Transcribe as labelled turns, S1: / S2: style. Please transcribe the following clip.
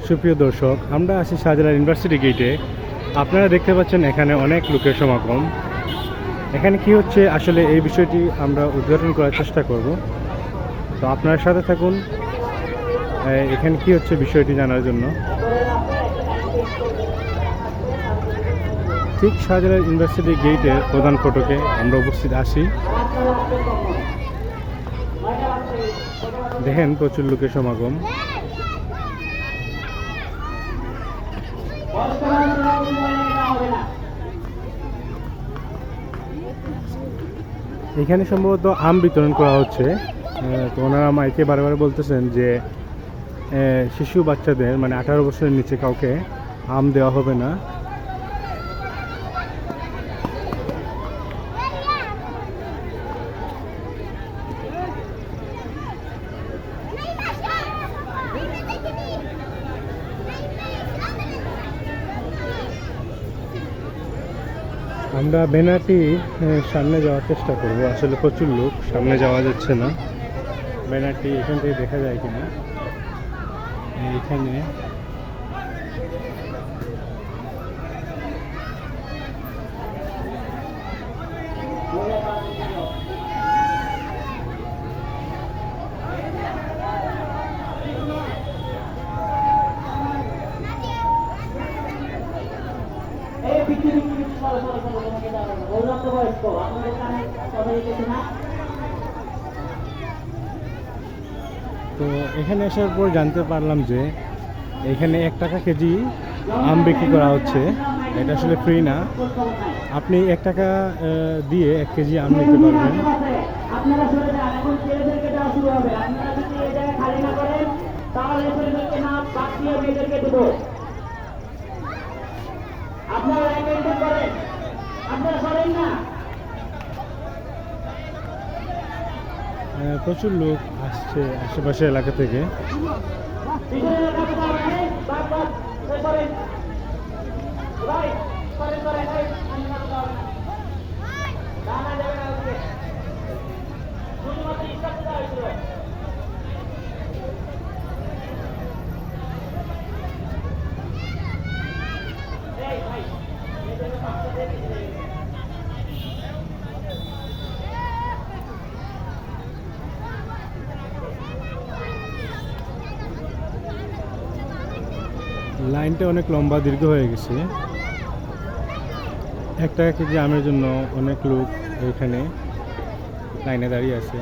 S1: সুপ্রিয় দর্শক, আমরা আছি শাহজালাল ইউনিভার্সিটি গেটে। আপনারা দেখতে পাচ্ছেন এখানে অনেক লোকের সমাগম। এখানে কি হচ্ছে আসলে এই বিষয়টি আমরা উদ্ঘাটন করার চেষ্টা করব। তো আপনার সাথে থাকুন এখানে কি হচ্ছে বিষয়টি জানার জন্য। ঠিক শাহজালাল ইউনিভার্সিটি গেটের প্রধান ফটকে আমরা উপস্থিত আছি। দেখেন প্রচুর লোকের সমাগম। এখানে সম্ভবত আম বিতরণ করা হচ্ছে। তো ওনারা মাইকে বারে বলতেছেন যে শিশু বাচ্চাদের মানে 18 বছরের নিচে কাউকে আম দেওয়া হবে না। আমরা ব্যানারটি সামনে যাওয়ার চেষ্টা করব। আসলে প্রচুর লোক, সামনে যাওয়া যাচ্ছে না। ব্যানারটি এখান থেকে দেখা যায় কিনা। এখানে তো এখানে আসার পর জানতে পারলাম যে এখানে 1 টাকা কেজি আম বিক্রি করা হচ্ছে। এটা আসলে ফ্রি না, আপনি 1 টাকা দিয়ে 1 কেজি আম নিতে পারবেন। প্রচুর লোক আসছে আশেপাশের এলাকা থেকে। লাইনটা অনেক লম্বা দীর্ঘ হয়ে গেছে। 1 টাকা কেজি আমের জন্য অনেক লোক এখানে লাইনে দাঁড়িয়ে আছে।